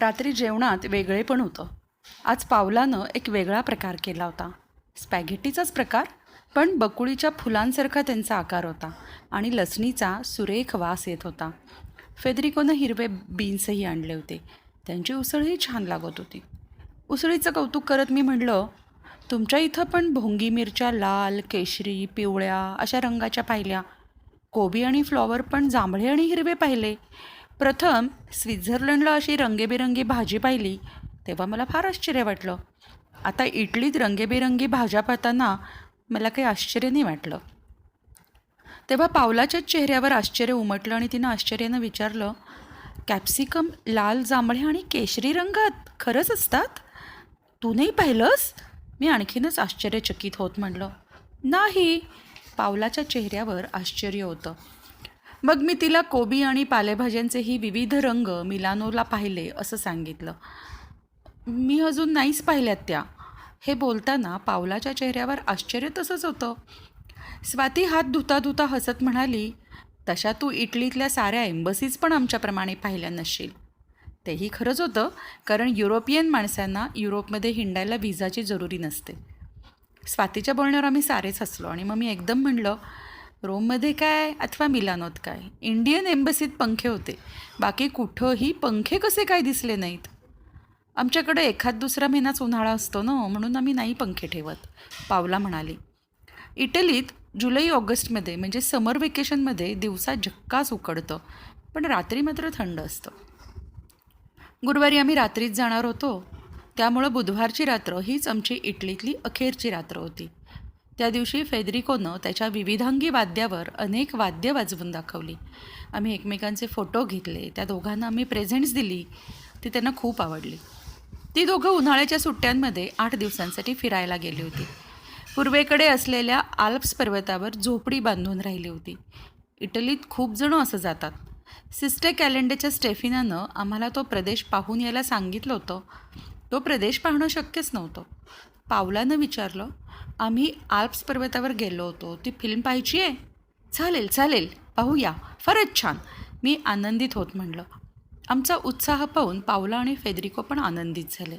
रात्री जेवणात वेगळेपण होतं. आज पावलानं एक वेगळा प्रकार केला होता. स्पॅघेटीचाच प्रकार, पण बकुळीच्या फुलांसारखा त्यांचा आकार होता आणि लसणीचा सुरेख वास येत होता. फेदरिकोनं हिरवे बीन्सही आणले होते. त्यांची उसळही छान लागत होती. उसळीचं कौतुक करत मी म्हटलं, तुमच्या इथं पण भोंगी मिरच्या लाल, केशरी, पिवळ्या अशा रंगाच्या पाहिल्या. कोबी आणि फ्लॉवर पण जांभळे आणि हिरवे पाहिले. प्रथम स्वित्झर्लंडला अशी रंगीबेरंगी भाजी पाहिली तेव्हा मला फार आश्चर्य वाटलं. आता इटलीत रंगीबेरंगी भाज्या पाहताना मला काही आश्चर्य नाही वाटलं. तेव्हा पावलाच्याच चेहऱ्यावर आश्चर्य उमटलं आणि तिनं आश्चर्यानं विचारलं, कॅप्सिकम लाल, जांभळे आणि केशरी रंगात खरंच असतात? तू नाही पाहिलंस? मी आणखीनच आश्चर्यचकित होत म्हणलं. नाही, पावलाच्या चेहऱ्यावर आश्चर्य होतं. मग मी तिला कोबी आणि पालेभाज्यांचेही विविध रंग मिलानोला पाहिले असं सांगितलं. मी अजून नाहीच पाहिल्यात त्या. हे बोलताना पावलाच्या चेहऱ्यावर आश्चर्य तसंच होतं. स्वाती हात धुता धुता हसत म्हणाली, तशा तू इटलीतल्या साऱ्या एम्बसीज पण आमच्याप्रमाणे पाहिल्या नसशील. तेही खरंच होतं, कारण युरोपियन माणसांना युरोपमध्ये हिंडायला व्हिसाची जरुरी नसते. स्वातीच्या बोलण्यावर आम्ही सारेच हसलो आणि मग मी एकदम म्हणलं, रोममध्ये काय अथवा मिलानोत काय, इंडियन एम्बसीत पंखे होते, बाकी कुठंही पंखे कसे काय दिसले नाहीत. आमच्याकडे एखाद दुसरा महिनाच उन्हाळा असतो ना, म्हणून आम्ही नाही पंखे ठेवत, पावला म्हणाली. इटलीत जुलै ऑगस्टमध्ये म्हणजे समर वेकेशनमध्ये दिवसा झक्कास उकडतं, पण रात्री मात्र थंड असतं. गुरुवारी आम्ही रात्रीच जाणार होतो, त्यामुळं बुधवारची रात्र हीच आमची इटलीतली अखेरची रात्र होती. त्या दिवशी फेदरिकोनं त्याच्या विविधांगी वाद्यावर अनेक वाद्य वाजवून दाखवली. आम्ही एकमेकांचे फोटो घेतले, त्या दोघांना आम्ही प्रेझेंट्स दिली. ती त्यांना खूप आवडली. ती दोघं उन्हाळ्याच्या सुट्ट्यांमध्ये 8 दिवसांसाठी फिरायला गेली होती. पूर्वेकडे असलेल्या आल्प्स पर्वतावर झोपडी बांधून राहिली होती. इटलीत खूप जणं असं जातात. सिस्टर कॅलेंडेच्या स्टेफिनानं आम्हाला तो प्रदेश पाहून यायला सांगितलं होतं. तो प्रदेश पाहणं शक्यच नव्हतं. पावलानं विचारलं, आम्ही आल्प्स पर्वतावर गेलो होतो, ती फिल्म पाहायची आहे? चालेल चालेल, पाहूया, फारच छान, मी आनंदित होत म्हणलं. आमचा उत्साह पाहून पावला आणि फेदरिको पण आनंदित झाले.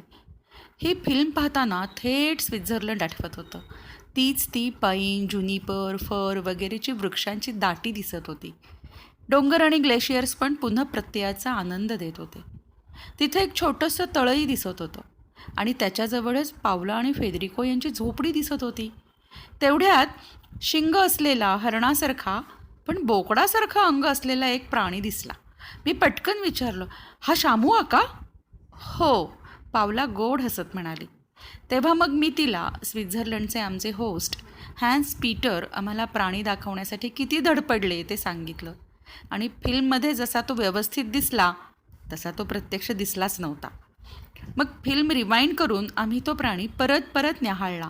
ही फिल्म पाहताना थेट स्वित्झर्लंड आठवत होतं. तीच ती पाईन, जुनिपर, फर वगैरेची वृक्षांची दाटी दिसत होती. डोंगर आणि ग्लेशियर्स पण पुन्हा प्रत्ययाचा आनंद देत होते. तिथे एक छोटंसं तळंही दिसत होतं आणि त्याच्याजवळच पावला आणि फेदरिको यांची झोपडी दिसत होती. तेवढ्यात शिंग असलेला हरणासारखा पण बोकडासारखा अंग असलेला एक प्राणी दिसला. मी पटकन विचारलं, हा शामू आका? हो, पावला गोड हसत म्हणाली. तेव्हा मग मी तिला स्वित्झर्लंडचे आमचे होस्ट हॅन्स पीटर आम्हाला प्राणी दाखवण्यासाठी किती धडपडले ते सांगितलं. आणि फिल्ममध्ये जसा तो व्यवस्थित दिसला तसा तो प्रत्यक्ष दिसलाच नव्हता. मग फिल्म रिवाइंड करून आम्ही तो प्राणी परत परत न्याहाळला.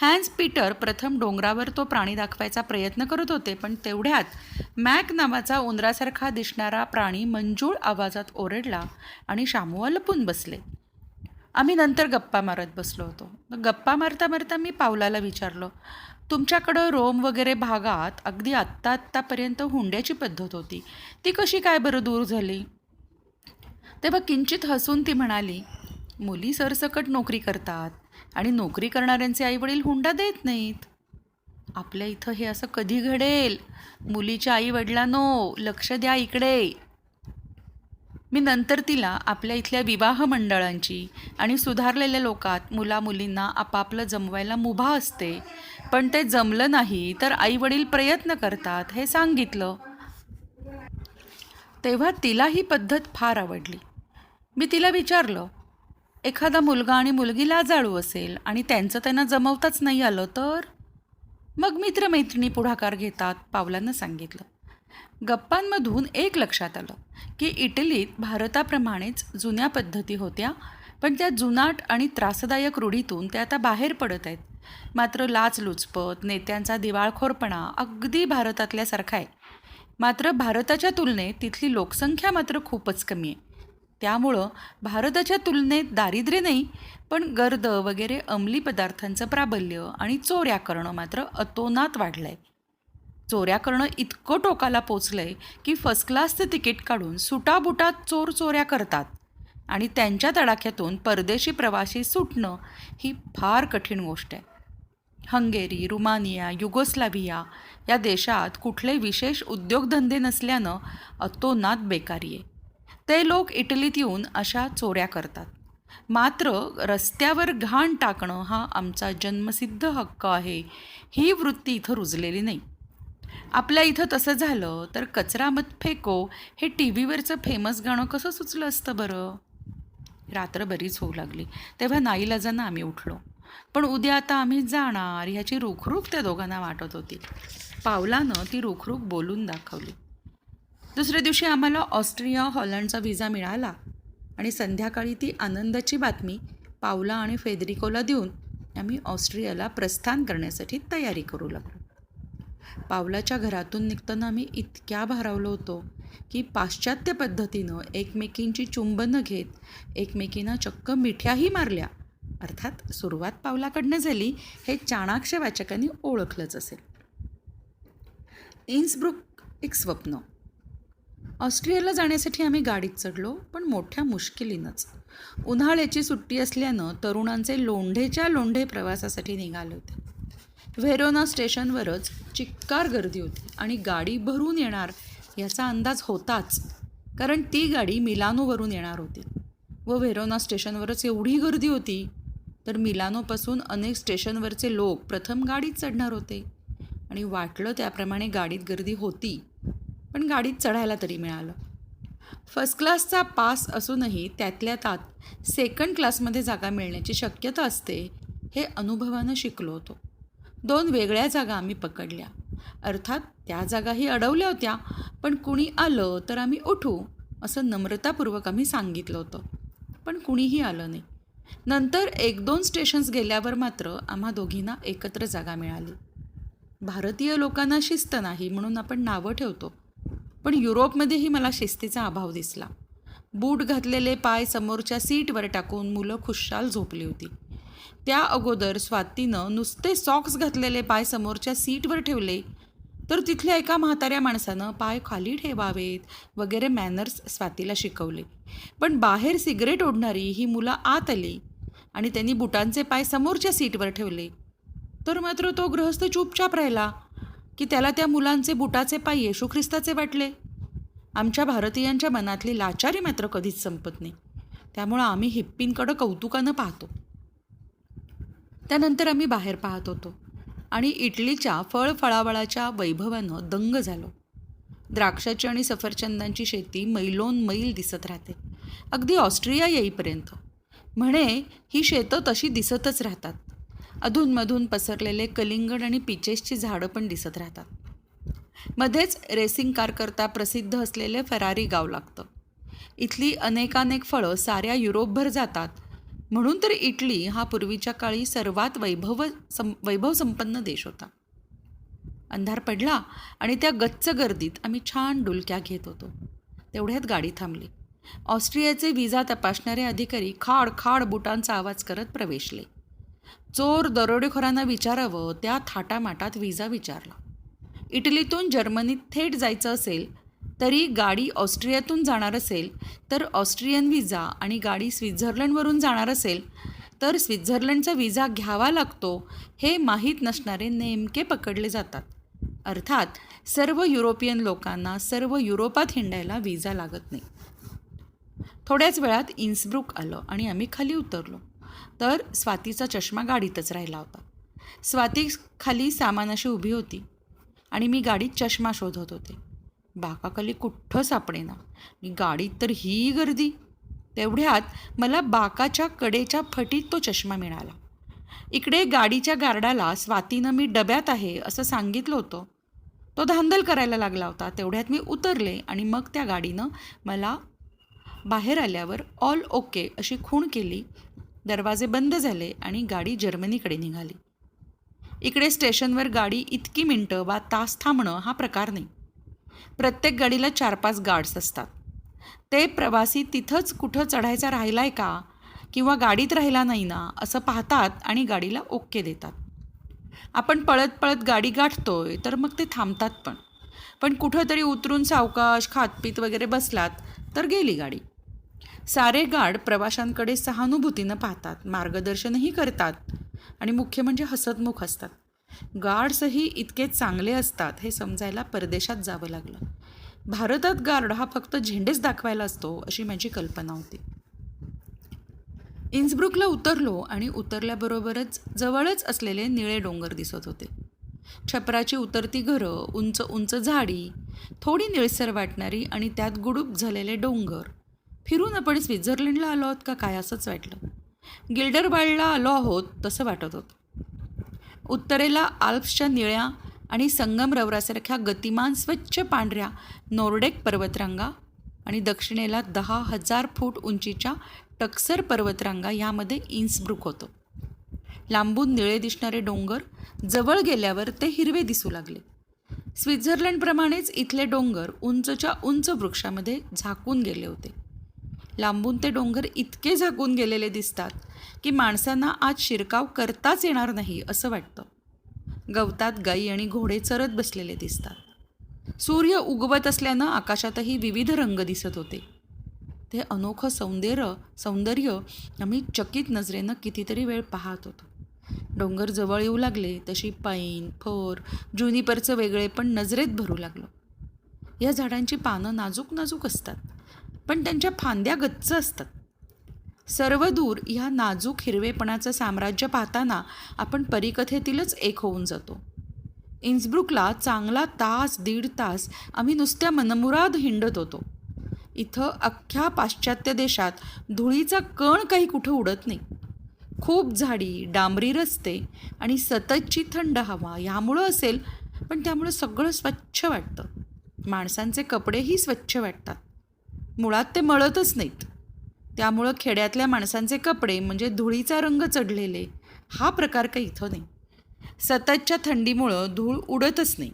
हॅन्स पीटर प्रथम डोंगरावर तो प्राणी दाखवायचा प्रयत्न करत होते, पण तेवढ्यात मॅक नावाचा उंदरासारखा दिसणारा प्राणी मंजूळ आवाजात ओरडला आणि शामूआ लपून बसले. आम्ही नंतर गप्पा मारत बसलो होतो. गप्पा मारता मारता मी पावलाला विचारलं, तुमच्याकडं रोम वगैरे भागात अगदी आत्तापर्यंत हुंड्याची पद्धत होती, ती कशी काय बरं दूर झाली? तेव्हा किंचित हसून ती म्हणाली, मुली सरसकट नोकरी करतात आणि नोकरी करणाऱ्यांचे आईवडील हुंडा देत नाहीत. आपल्या इथं हे असं कधी घडेल? मुलीच्या आईवडिलांनो, लक्ष द्या इकडे. मी नंतर तिला आपल्या इथल्या विवाह मंडळांची आणि सुधारलेल्या लोकात मुलामुलींना आपापलं जमवायला मुभा असते, पण ते जमलं नाही तर आईवडील प्रयत्न करतात हे सांगितलं. तेव्हा तिला ही पद्धत फार आवडली. मी तिला विचारलं, एखादा मुलगा आणि मुलगी लाजाळू असेल आणि त्यांचं त्यांना जमवताच नाही आलं तर? मग मित्रमैत्रिणी पुढाकार घेतात, पावलानं सांगितलं. गप्पांमधून एक लक्षात आलं की इटलीत भारताप्रमाणेच जुन्या पद्धती होत्या, पण त्या जुनाट आणि त्रासदायक रूढीतून त्या आता बाहेर पडत आहेत. मात्र लाचलुचपत, नेत्यांचा दिवाळखोरपणा अगदी भारतातल्यासारखा आहे. मात्र भारताच्या तुलनेत तिथली लोकसंख्या मात्र खूपच कमी आहे. त्यामुळं भारताच्या तुलनेत दारिद्र्य नाही, पण गर्द वगैरे अंमली पदार्थांचं प्राबल्य आणि चोऱ्या करणं मात्र अतोनात वाढलं आहे. चोऱ्या करणं इतकं टोकाला पोचलं आहे की फर्स्ट क्लासचं तिकीट काढून सुटाबुटात चोर चोऱ्या करतात. आणि त्यांच्या तडाख्यातून परदेशी प्रवासी सुटणं ही फार कठीण गोष्ट आहे. हंगेरी, रुमानिया, युगोस्लाव्हिया या देशात कुठले विशेष उद्योगधंदे नसल्यानं अतोनात बेकारी आहे. ते लोक इटलीत येऊन अशा चोऱ्या करतात. मात्र रस्त्यावर घाण टाकणं हा आमचा जन्मसिद्ध हक्क आहे, ही वृत्ती इथं रुजलेली नाही. आपल्या इथं तसं झालं तर कचरा मत फेको हे टी व्हीवरचं फेमस गाणं कसं सुचलं असतं बरं. रात्र बरीच होऊ लागली तेव्हा नाईलाजानं आम्ही उठलो. पण उद्या आता आम्ही जाणार ह्याची रुखरुख त्या दोघांना वाटत होती. पावलानं ती रुखरुख बोलून दाखवली. दुसऱ्या दिवशी आम्हाला ऑस्ट्रिया हॉलंडचा व्हिसा मिळाला आणि संध्याकाळी ती आनंदाची बातमी पावला आणि फेदरिकोला देऊन आम्ही ऑस्ट्रियाला प्रस्थान करण्यासाठी तयारी करू लागलो. पावलाच्या घरातून निघताना आम्ही इतक्या भारावलो होतो की पाश्चात्य पद्धतीनं एकमेकींची चुंबनं घेत एकमेकींना चक्क मिठ्याही मारल्या. अर्थात सुरुवात पावलाकडनं झाली हे चाणाक्ष वाचकांनी ओळखलंच असेल. इन्सब्रुक एक स्वप्न. ऑस्ट्रियाला जाण्यासाठी आम्ही गाडीत चढलो, पण मोठ्या मुश्किलीनंच. उन्हाळ्याची सुट्टी असल्यानं तरुणांचे लोंढेच्या लोंढे प्रवासासाठी निघाले होते. व्हेरोना स्टेशनवरच चिक्कार गर्दी होती आणि गाडी भरून येणार याचा अंदाज होताच, कारण ती गाडी मिलानोवरून येणार होती व व्हेरोना स्टेशनवरच एवढी गर्दी होती तर मिलानोपासून अनेक स्टेशनवरचे लोक प्रथम गाडीत चढणार होते आणि वाटलं त्याप्रमाणे गाडीत गर्दी होती, पण गाडीत चढायला तरी मिळालं. फर्स्ट क्लासचा पास असूनही त्यातल्या त्यात सेकंड क्लासमध्ये जागा मिळण्याची शक्यता असते हे अनुभवानं शिकलो होतो. 2 वेगळ्या जागा आम्ही पकडल्या. अर्थात त्या जागाही अडवल्या होत्या, पण कुणी आलं तर आम्ही उठू असं नम्रतापूर्वक आम्ही सांगितलं होतं, पण कुणीही आलं नाही. नंतर 1-2 स्टेशन्स गेल्यावर मात्र आम्हा दोघींना एकत्र जागा मिळाली. भारतीय लोकांना शिस्त नाही म्हणून आपण नावं ठेवतो, पण युरोपमध्येही मला शिस्तीचा अभाव दिसला. बूट घातलेले पाय समोरच्या सीटवर टाकून मुलं खुशाल झोपली होती. त्या अगोदर स्वातीनं नुसते सॉक्स घातलेले पाय समोरच्या सीटवर ठेवले तर तिथल्या एका म्हाताऱ्या माणसानं पाय खाली ठेवावेत वगैरे मॅनर्स स्वातीला शिकवले. पण बाहेर सिगरेट ओढणारी ही मुलं आत आली आणि त्यांनी बुटांचे पाय समोरच्या सीटवर ठेवले तर मात्र तो गृहस्थ चुपचाप राहिला की त्याला त्या मुलांचे बुटाचे पाय येशू ख्रिस्ताचे वाटले. आमच्या भारतीयांच्या मनातली लाचारी मात्र कधीच संपत नाही, त्यामुळं आम्ही हिप्पींकडं कौतुकानं पाहतो. त्यानंतर आम्ही बाहेर पाहत होतो आणि इटलीच्या फळफळावळाच्या वैभवानं दंग झालो. द्राक्षाची आणि सफरचंदांची शेती मैलोन मैल दिसत राहते, अगदी ऑस्ट्रिया येईपर्यंत. म्हणे ही शेतं तशी दिसतच राहतात. अधूनमधून पसरलेले कलिंगड आणि पिचेसची झाडं पण दिसत राहतात. मध्येच रेसिंग कारकरता प्रसिद्ध असलेले फरारी गाव लागतं. इथली अनेकानेक फळं साऱ्या युरोपभर जातात, म्हणून तर इटली हा पूर्वीच्या काळी सर्वात वैभवसंपन्न देश होता. अंधार पडला आणि त्या गच्च गर्दीत आम्ही छान डुलक्या घेत होतो. तेवढ्यात गाडी थांबली. ऑस्ट्रियाचे व्हिसा तपासणारे अधिकारी खाड खाड बुटांचा आवाज करत प्रवेशले. चोर दरोडेखोरांना विचारावं त्या थाटामाटात व्हिसा विचारला. इटलीतून जर्मनीत थेट जायचं असेल तरी गाडी ऑस्ट्रियातून जाणार असेल तर ऑस्ट्रियन व्हिसा आणि गाडी स्वित्झर्लंडवरून जाणार असेल तर स्वित्झर्लंडचा व्हिसा घ्यावा लागतो हे माहीत नसणारे नेमके पकडले जातात. अर्थात सर्व युरोपियन लोकांना सर्व युरोपात हिंडायला व्हिसा लागत नाही. थोड्याच वेळात इन्सब्रुक आलं आणि आम्ही खाली उतरलो तर स्वातीचा चष्मा गाडीतच राहिला होता. स्वाती खाली सामानाशी उभी होती आणि मी गाडीत चष्मा शोधत होते. बाकाखाली कुठं सापडेना. गाडीत तर ही गर्दी. तेवढ्यात मला बाकाच्या कडेच्या फटीत तो चष्मा मिळाला. इकडे गाडीच्या गार्डाला स्वातीनं मी डब्यात आहे असं सांगितलं होतं. तो धांदल करायला लागला होता. तेवढ्यात मी उतरले आणि मग त्या गाडीनं मला बाहेर आल्यावर ऑल ओके अशी खूण केली. दरवाजे बंद झाले आणि गाडी जर्मनीकडे निघाली. इकडे स्टेशनवर गाडी इतकी मिनटं वा तास थांबणं हा प्रकार नाही. प्रत्येक गाडीला 4-5 गार्ड्स असतात. ते प्रवासी तिथंच कुठं चढायचा राहिला आहे का किंवा गाडीत राहिला नाही ना असं पाहतात आणि गाडीला ओके देतात. आपण पळत पळत गाडी गाठतोय तर मग ते थांबतात पण कुठं तरी उतरून सावकाश खातपीत वगैरे बसलात तर गेली गाडी. सारे गार्ड प्रवाशांकडे सहानुभूतीनं पाहतात, मार्गदर्शनही करतात आणि मुख्य म्हणजे हसतमुख असतात. गार्ड्सही इतके चांगले असतात हे समजायला परदेशात जावं लागलं. भारतात गार्ड हा फक्त झेंडेच दाखवायला असतो अशी माझी कल्पना होती. इन्सब्रुकला उतरलो आणि उतरल्याबरोबरच जवळच असलेले निळे डोंगर दिसत होते. छपराची उतरती घरं, उंच उंच झाडी, थोडी निळसर वाटणारी आणि त्यात गुडूप झालेले डोंगर. फिरून आपण स्वित्झर्लंडला आलो आहोत का काय असंच वाटलं. गिल्डरबाल्डला आलो आहोत तसं वाटत होतं. उत्तरेला आल्प्सच्या निळ्या आणि संगमरवरासारख्या गतिमान स्वच्छ पांढऱ्या नॉर्डेक पर्वतरांगा आणि दक्षिणेला 10,000 फूट उंचीच्या टक्सर पर्वतरांगा यामध्ये इन्सब्रुक होतं. लांबून निळे दिसणारे डोंगर जवळ गेल्यावर ते हिरवे दिसू लागले. स्वित्झर्लंडप्रमाणेच इथले डोंगर उंचच्या उंच वृक्षामध्ये झाकून गेले होते. लांबून ते डोंगर इतके झाकून गेलेले दिसतात की माणसांना आज शिरकाव करताच येणार नाही असं वाटतं. गवतात गायी आणि घोडे चरत बसलेले दिसतात. सूर्य उगवत असल्यानं आकाशातही विविध रंग दिसत होते. ते अनोखं सौंदर्य आम्ही चकित नजरेनं कितीतरी वेळ पाहत होतो. डोंगर जवळ येऊ लागले तशी पाईन, फर, ज्युनिपरचं वेगळे पण नजरेत भरू लागलं. या झाडांची पानं नाजूक नाजूक असतात, पण त्यांच्या फांद्या गच्च असतात. सर्व दूर ह्या नाजूक हिरवेपणाचं साम्राज्य पाहताना आपण परीकथेतीलच एक होऊन जातो. इन्सब्रुकला चांगला तास 1.5 तास आम्ही नुसत्या मनमुराद हिंडत होतो. इथं अख्ख्या पाश्चात्य देशात धुळीचा कण काही कुठं उडत नाही. खूप झाडी, डांबरी रस्ते आणि सततची थंड हवा यामुळं असेल, पण त्यामुळं सगळं स्वच्छ वाटतं. माणसांचे कपडेही स्वच्छ वाटतात. मुळात ते मळतच नाहीत. त्यामुळं खेड्यातल्या माणसांचे कपडे म्हणजे धुळीचा रंग चढलेले हा प्रकार काही इथं नाही. सततच्या थंडीमुळं धूळ उडतच नाही.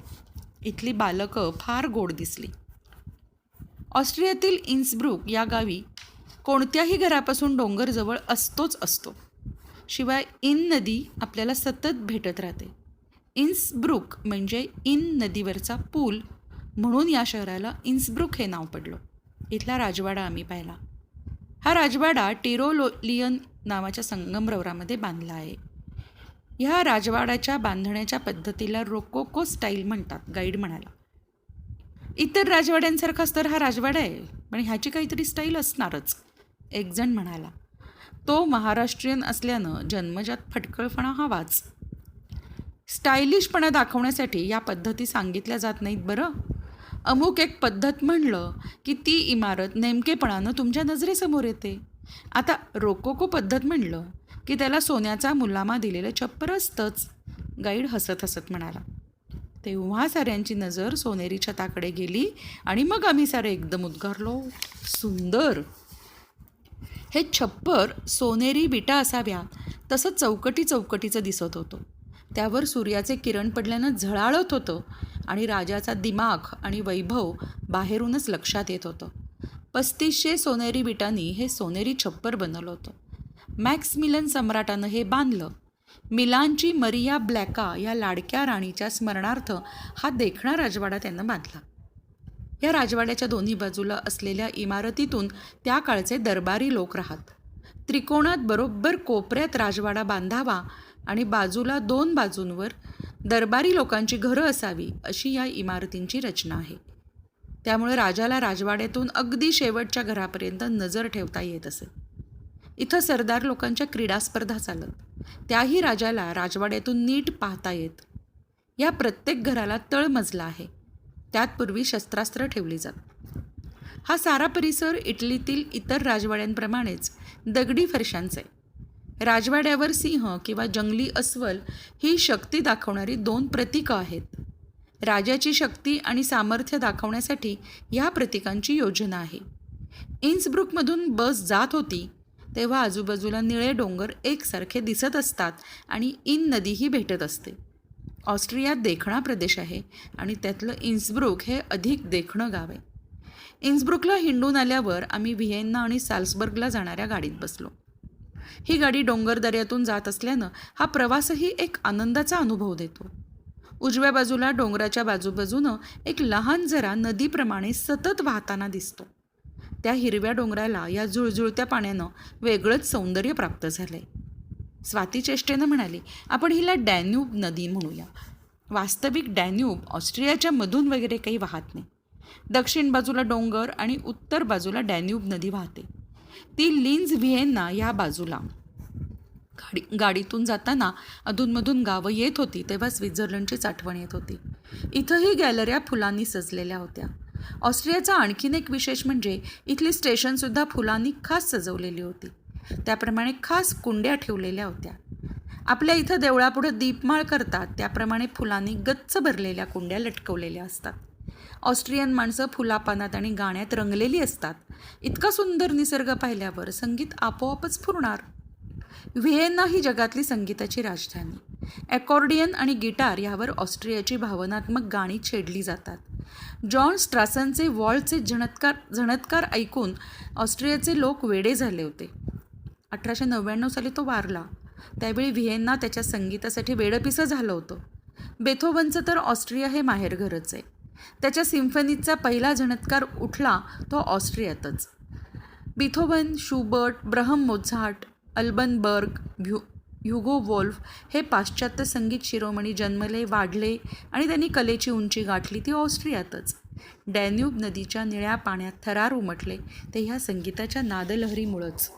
इथली बालकं फार गोड दिसली. ऑस्ट्रियातील इन्सब्रुक या गावी कोणत्याही घरापासून डोंगर जवळ असतोच असतो. शिवाय इन नदी आपल्याला सतत भेटत राहते. इन्सब्रुक म्हणजे इन नदीवरचा पूल म्हणून या शहराला इन्सब्रुक हे नाव पडलं. इथला राजवाडा आम्ही पाहिला. हा राजवाडा टिरोलियन नावाच्या संगमरवरामध्ये बांधला आहे. ह्या राजवाड्याच्या बांधण्याच्या पद्धतीला रोकोको स्टाईल म्हणतात, गाईड म्हणाला. इतर राजवाड्यांसारखाच तर हा राजवाडा आहे, पण ह्याची काहीतरी स्टाईल असणारच, एक जण म्हणाला. तो महाराष्ट्रीयन असल्यानं जन्मजात फटकळपणा हवाच. स्टायलिशपणा दाखवण्यासाठी या पद्धती सांगितल्या जात नाहीत बरं. अमुक एक पद्धत म्हणलं की ती इमारत नेमकेपणानं तुमच्या नजरेसमोर येते. आता रोकोको पद्धत म्हणलं की त्याला सोन्याचा मुलामा दिलेलं छप्पर असतंच, गाईड हसत हसत म्हणाला. तेव्हा साऱ्यांची नजर सोनेरी छताकडे गेली आणि मग आम्ही सारे एकदम उद्गारलो, सुंदर. हे छप्पर सोनेरी विटा असाव्या तसं चौकटीचं दिसत होतं. त्यावर सूर्याचे किरण पडल्यानं झळाळत होतं आणि राजाचा दिमाग आणि वैभव बाहेरूनच लक्षात येत होतं. 3500 सोनेरी विटांनी हे सोनेरी छप्पर बनवलं होतं. मॅक्समिलन सम्राटानं हे बांधलं. मिलानची मरिया ब्लॅका या लाडक्या राणीच्या स्मरणार्थ हा देखणा राजवाडा त्यानं बांधला. या राजवाड्याच्या दोन्ही बाजूला असलेल्या इमारतीतून त्या काळचे दरबारी लोक राहत. त्रिकोणात बरोबर कोपऱ्यात राजवाडा बांधावा आणि बाजूला 2 बाजूंवर दरबारी लोकांची घरं असावी अशी या इमारतींची रचना आहे. त्यामुळे राजाला राजवाड्यातून अगदी शेवटच्या घरापर्यंत नजर ठेवता येत असे. इथं सरदार लोकांच्या क्रीडा स्पर्धा चालत, त्याही राजाला राजवाड्यातून नीट पाहता येत. या प्रत्येक घराला तळमजला आहे. त्यात पूर्वी शस्त्रास्त्र ठेवली जात. हा सारा परिसर इटलीतील इतर राजवाड्यांप्रमाणेच दगडी फरशांचा आहे. राजवाड्यावर सिंह किंवा जंगली अस्वल ही शक्ती दाखवणारी 2 प्रतीकं आहेत. राजाची शक्ती आणि सामर्थ्य दाखवण्यासाठी या प्रतीकांची योजना आहे. इन्सब्रुकमधून बस जात होती तेव्हा आजूबाजूला निळे डोंगर एकसारखे दिसत असतात आणि इन नदीही भेटत असते. ऑस्ट्रियात देखणा प्रदेश आहे आणि त्यातलं इन्सब्रुक हे अधिक देखणं गाव आहे. इन्सब्रुकला हिंडून आल्यावर आम्ही व्हिएन्ना आणि साल्सबर्गला जाणाऱ्या गाडीत बसलो. ही गाडी डोंगरदऱ्यातून जात असल्यानं हा प्रवासही एक आनंदाचा अनुभव देतो. उजव्या बाजूला डोंगराच्या बाजूबाजूनं एक लहान झरा नदीप्रमाणे सतत वाहताना दिसतो. त्या हिरव्या डोंगराला या जुळजुळत्या पाण्यानं वेगळंच सौंदर्य प्राप्त झालंय. स्वाती चेष्टेनं म्हणाली, आपण हिला डॅन्यूब नदी म्हणूया. वास्तविक डॅन्यूब ऑस्ट्रियाच्या मधून वगैरे काही वाहत नाही. दक्षिण बाजूला डोंगर आणि उत्तर बाजूला डॅन्यूब नदी वाहते. ती लिन्झ व्हिएन्ना या बाजूला गाडीतून जाताना अधूनमधून गावं येत होती तेव्हा स्वित्झर्लंडचीच आठवण येत होती. इथंही गॅलऱ्या फुलांनी सजलेल्या होत्या. ऑस्ट्रियाचा आणखीन एक विशेष म्हणजे इथली स्टेशनसुद्धा फुलांनी खास सजवलेली होती. त्याप्रमाणे खास कुंड्या ठेवलेल्या होत्या. आपल्या इथं देवळापुढं दीपमाळ करतात त्याप्रमाणे फुलांनी गच्च भरलेल्या कुंड्या लटकवलेल्या असतात. ऑस्ट्रियन माणसं फुलापानात आणि गाण्यात रंगलेली असतात. इतका सुंदर निसर्ग पाहिल्यावर संगीत आपोआपच फुरणार. व्हिएन्ना ही जगातली संगीताची राजधानी. अकॉर्डियन आणि गिटार यावर ऑस्ट्रियाची भावनात्मक गाणी छेडली जातात. जॉन स्ट्रासनचे वॉल्टचे झणत्कार ऐकून ऑस्ट्रियाचे लोक वेडे झाले होते. 1899 साली तो वारला. त्यावेळी व्हिएन्ना त्याच्या संगीतासाठी वेडपिसं झालं होतं. बेथोवनचं तर ऑस्ट्रिया हे माहेरघरच आहे. त्याच्या सिम्फनीचा पहिला झणत्कार उठला तो ऑस्ट्रियातच. बेथोवन, शुबर्ट, ब्रहम मोझार्ट, अल्बन बर्ग, ह्युगो वोल्फ हे पाश्चात्य संगीत शिरोमणी जन्मले, वाढले आणि त्यांनी कलेची उंची गाठली ती ऑस्ट्रियातच. डॅन्यूब नदीच्या निळ्या पाण्यात थरार उमटले ते ह्या संगीताच्या नादलहरीमुळंच.